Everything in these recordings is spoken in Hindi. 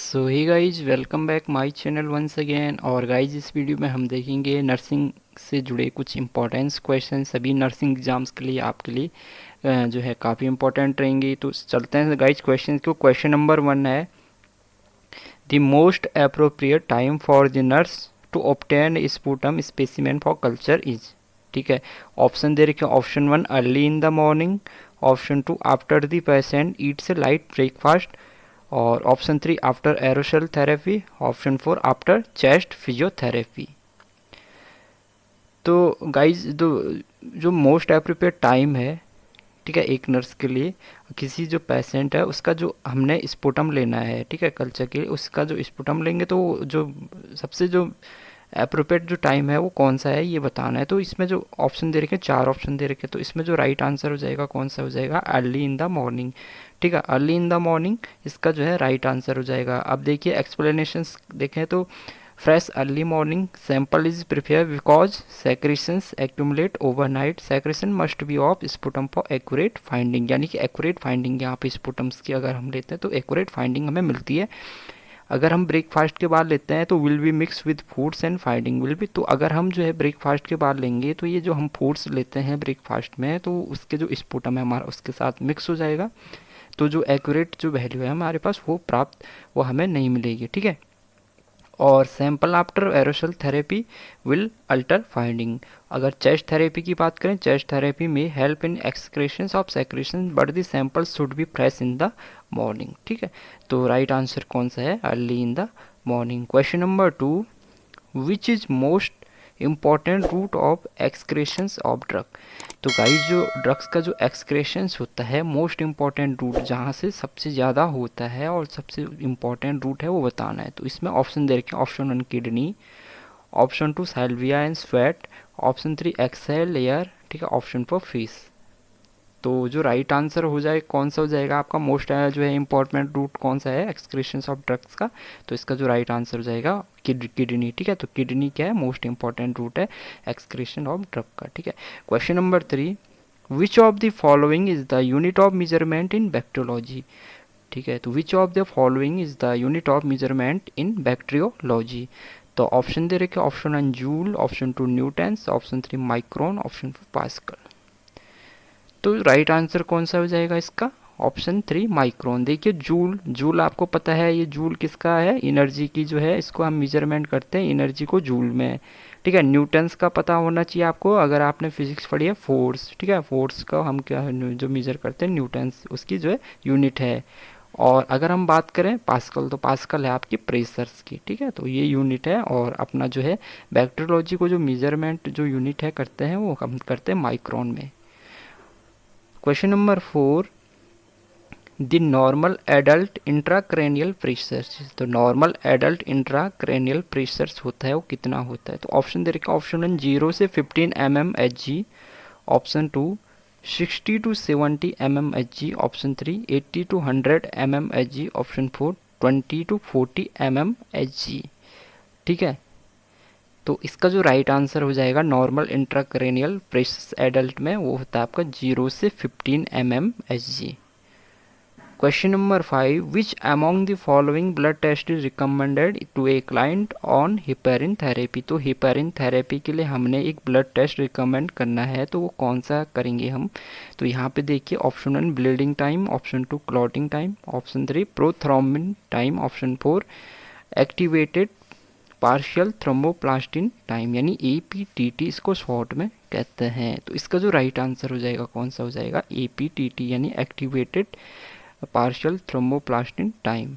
So hi guys welcome back my channel once again. और गाइज इस वीडियो में हम देखेंगे नर्सिंग से जुड़े कुछ इंपॉर्टेंस क्वेश्चन सभी नर्सिंग एग्जाम्स के लिए आपके लिए जो है काफ़ी इंपॉर्टेंट रहेंगे। तो चलते हैं गाइज क्वेश्चन को। क्वेश्चन नंबर 1 है the most appropriate time for the nurse to obtain sputum specimen for culture is. ठीक है, ऑप्शन दे रखे। Option 1 early in the morning, option 2 after the patient eats a light breakfast, और option 3 after aerosol therapy, option 4 after chest physiotherapy. तो गाइज जो मोस्ट अप्रोप्रिएट टाइम है, ठीक है, एक नर्स के लिए किसी जो पेशेंट है उसका जो हमने स्पुटम लेना है, ठीक है, कल्चर के लिए उसका जो स्पुटम लेंगे तो जो सबसे जो अप्रोप्रिएट जो टाइम है वो कौन सा है ये बताना है। तो इसमें जो ऑप्शन दे रखे, 4 ऑप्शन दे रखे, तो इसमें जो राइट आंसर हो जाएगा कौन सा हो जाएगा, अर्ली इन द मॉर्निंग। ठीक है, अर्ली इन द मॉर्निंग इसका जो है राइट आंसर हो जाएगा। अब देखिए एक्सप्लेनेशंस देखें तो fresh early morning sample is prefer because secretions accumulate overnight, secretion must be of sputum for accurate finding. यानी कि एक्यूरेट फाइंडिंग यहाँ पे स्पुटम्स की अगर हम लेते हैं तो एक्यूरेट फाइंडिंग हमें मिलती है। अगर हम ब्रेकफास्ट के बाद लेते हैं तो will be mix with foods and finding will be. तो अगर हम जो है ब्रेकफास्ट के बाद लेंगे तो ये जो हम फूड्स लेते हैं ब्रेकफास्ट में तो उसके जो स्पुटम है हमारा उसके साथ मिक्स हो जाएगा, तो जो एक्यूरेट जो वैल्यू है हमारे पास वो हमें नहीं मिलेगी। ठीक है, और sample after aerosol therapy will alter finding. अगर चेस्ट थेरेपी की बात करें, चेस्ट थेरेपी में help in excretions of secretion but the sample should be fresh in the morning. ठीक है, तो राइट आंसर कौन सा है, early in the morning. Question number 2, which is most important route of excretions of drug. तो गाइस जो ड्रग्स का जो एक्सक्रेशंस होता है मोस्ट इम्पॉर्टेंट रूट जहाँ से सबसे ज़्यादा होता है और सबसे इम्पॉर्टेंट रूट है वो बताना है। तो इसमें ऑप्शन दे रखे हैं, option 1 kidney, option 2 saliva and sweat, option 3 excel layer, ठीक है, ऑप्शन 4 फिश। तो जो राइट आंसर हो जाए कौन सा हो जाएगा आपका, मोस्ट जो है इंपॉर्टेंट रूट कौन सा है एक्सक्रीशंस ऑफ ड्रग्स का, तो इसका जो राइट आंसर हो जाएगा किडनी। ठीक है, तो किडनी क्या है, मोस्ट इंपॉर्टेंट रूट है एक्सक्रीशन ऑफ ड्रग का। ठीक है, question number 3, which of the following is the unit of measurement in bacteriology. ठीक है, तो which of the following is the unit of measurement in bacteriology. तो ऑप्शन दे रखे, option 1 joule, option 2 Newton's, option 3 micron, option 4 pascal. तो राइट आंसर कौन सा हो जाएगा इसका, ऑप्शन 3 माइक्रोन। देखिए जूल आपको पता है ये जूल किसका है, एनर्जी की जो है इसको हम मेजरमेंट करते हैं एनर्जी को जूल में। ठीक है, न्यूटन्स का पता होना चाहिए आपको अगर आपने फिजिक्स पढ़ी है, फोर्स। ठीक है, फोर्स का हम क्या जो मेजर करते हैं न्यूटन्स उसकी जो है यूनिट है। और अगर हम बात करें पास्कल, तो पास्कल है आपकी प्रेशर्स की। ठीक है, तो ये यूनिट है। और अपना जो है बैक्टीरियोलॉजी को जो मेजरमेंट जो यूनिट है करते हैं वो हम करते हैं माइक्रोन में। Question number 4, the normal adult intracranial pressures. तो नॉर्मल एडल्ट इंट्राक्रेनियल प्रेशर्स होता है वो कितना होता है। तो ऑप्शन दे रखा, ऑप्शन 1 0 से 15 mmHg, option 2 60 to 70 mmHg, option 3 80 to 100 mmHg, option 4 20 to 40 mmHg। ठीक है, तो इसका जो राइट आंसर हो जाएगा नॉर्मल इंट्राक्रेनियल प्रेशर एडल्ट में वो होता है आपका 0 से 15 mmHg। Question number 5, which among the following blood test is recommended to a client on heparin therapy. तो हिपेरिन थेरेपी के लिए हमने एक ब्लड टेस्ट रिकमेंड करना है, तो वो कौन सा करेंगे हम। तो यहाँ पे देखिए option 1 bleeding time, option 2 clotting time, option 3 prothrombin time, option 4 activated partial thromboplastin time, यानी APTT इसको शॉर्ट में कहते हैं। तो इसका जो राइट आंसर हो जाएगा कौन सा हो जाएगा, APTT यानी activated partial thromboplastin time.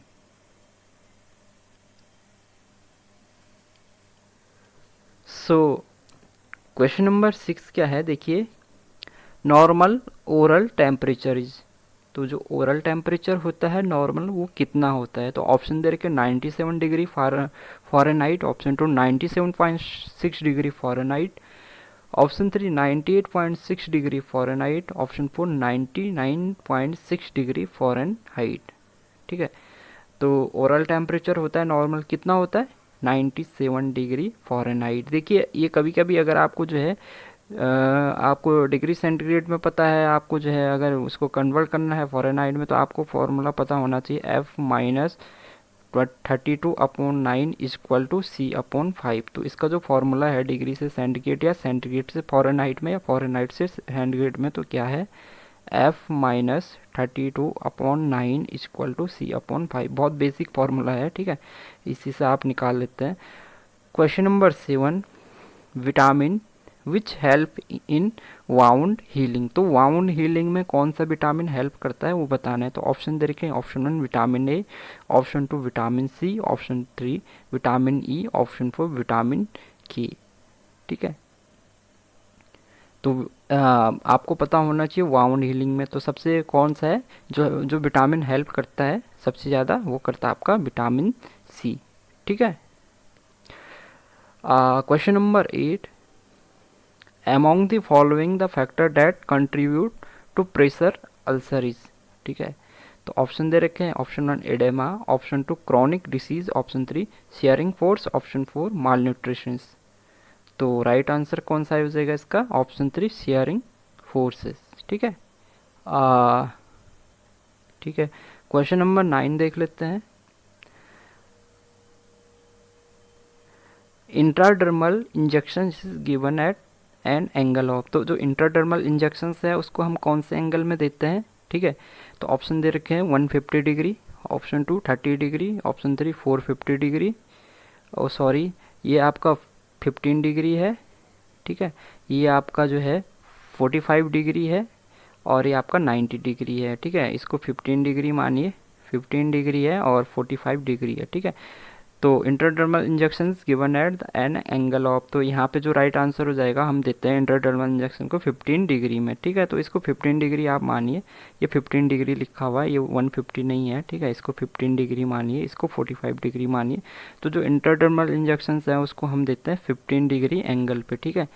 So question number 6 क्या है, देखिए नॉर्मल ओरल टेम्परेचर इज। तो जो ओरल टेम्परेचर होता है नॉर्मल वो कितना होता है। तो ऑप्शन दे रखे 97 degree Fahrenheit, option 2 97.6 degree Fahrenheit, option 3 98.6 degree Fahrenheit, option 4 99.6 degree Fahrenheit. ठीक है, तो ओरल टेम्परेचर होता है नॉर्मल कितना होता है 97 डिग्री फ़ारेनहाइट। देखिए ये कभी कभी अगर आपको जो है आपको डिग्री सेंटीग्रेड में पता है, आपको जो है अगर उसको कन्वर्ट करना है फ़ारेनहाइट में तो आपको फॉर्मूला पता होना चाहिए F minus 32/9 equal to C/5। तो इसका जो फॉर्मूला है डिग्री से सेंटीग्रेड या सेंटीग्रेड से फ़ारेनहाइट में या फ़ारेनहाइट से सेंटीग्रेड में, तो क्या है F minus 32/9 equal to C/5। बहुत बेसिक फार्मूला है, ठीक है, इसी से आप निकाल लेते हैं। Question number 7, vitamin which help in wound healing. तो वाउंड हीलिंग में कौन सा विटामिन हेल्प करता है वो बताना है। तो ऑप्शन दे रखे हैं, option 1 vitamin A, option 2 vitamin C, option 3 vitamin E, option 4 vitamin K. ठीक है, तो आपको पता होना चाहिए वाउंड हीलिंग में तो सबसे कौन सा है जो जो विटामिन हेल्प करता है सबसे ज़्यादा, वो करता है आपका विटामिन सी। ठीक है, question number 8, among the following the factor that contribute to pressure ulcer is। ठीक है, तो ऑप्शन दे रखे हैं, option 1 oedema, option 2 chronic disease, option 3 sharing force, option 4 माल न्यूट्रिशन। तो राइट आंसर कौन सा हो जाएगा इसका, ऑप्शन 3 शेयरिंग फोर्सेस। ठीक है, आ, ठीक है, क्वेश्चन नंबर 9 देख लेते हैं। Intradermal injection is given at an angle of. तो जो इंट्राडर्मल इंजेक्शन है उसको हम कौन से एंगल में देते हैं। ठीक है, तो ऑप्शन दे रखे हैं 150 degree, option 2 30 degree, option 3 450 degree, और सॉरी ये आपका 15 डिग्री है। ठीक है, ये आपका जो है 45 डिग्री है, और ये आपका 90 डिग्री है। ठीक है, इसको 15 डिग्री मानिए, 15 डिग्री है और 45 डिग्री है। ठीक है, तो intradermal injection given at an angle of, तो यहाँ पे जो राइट आंसर हो जाएगा, हम देते हैं इंट्राडर्मल इंजेक्शन को 15 डिग्री में। ठीक है, तो इसको 15 डिग्री आप मानिए, ये 15 डिग्री लिखा हुआ है, ये 150 नहीं है। ठीक है, इसको 15 डिग्री मानिए, इसको 45 डिग्री मानिए। तो जो इंट्राडर्मल इंजेक्शन है उसको हम देते हैं 15 डिग्री एंगल पे। ठीक है,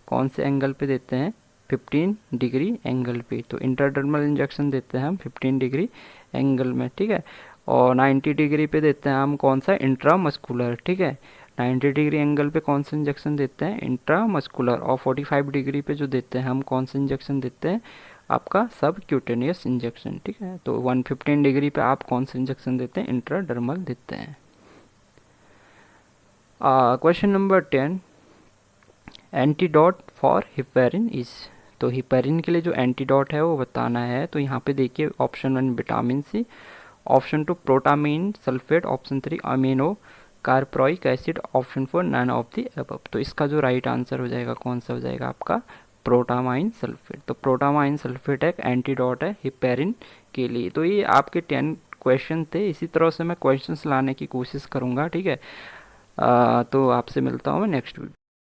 कौन से एंगल पे देते हैं, 15 डिग्री एंगल पे। तो इंट्राडर्मल इंजेक्शन देते हैं हम 15 डिग्री एंगल में। ठीक है, और 90 डिग्री पे देते हैं हम कौन सा, इंट्रामस्कुलर। ठीक है, 90 डिग्री एंगल पे कौन सा इंजेक्शन देते हैं, इंट्रामस्कुलर। और 45 डिग्री पे जो देते हैं हम कौन सा इंजेक्शन देते हैं, आपका सब क्यूटेनियस इंजेक्शन। ठीक है, तो 115 डिग्री पे आप कौन सा इंजेक्शन देते हैं, इंट्राडर्मल देते हैं। Question number 10, antidote for heparin is. तो हिपेरिन के लिए जो एंटीडोट है वो बताना है। तो यहाँ पे देखिए, option 1 vitamin C, option 2 protamine sulphate, option 3 amino caproic acid, option 4 none of the above. तो इसका जो राइट आंसर हो जाएगा कौन सा हो जाएगा आपका, प्रोटामाइन सल्फेट। तो प्रोटामाइन सल्फेट एक एंटीडोट है हिपेरिन के लिए। तो ये आपके 10 क्वेश्चन थे, इसी तरह से मैं क्वेश्चंस लाने की कोशिश करूँगा। ठीक है, तो आपसे मिलता हूँ मैं नेक्स्ट वीडियो।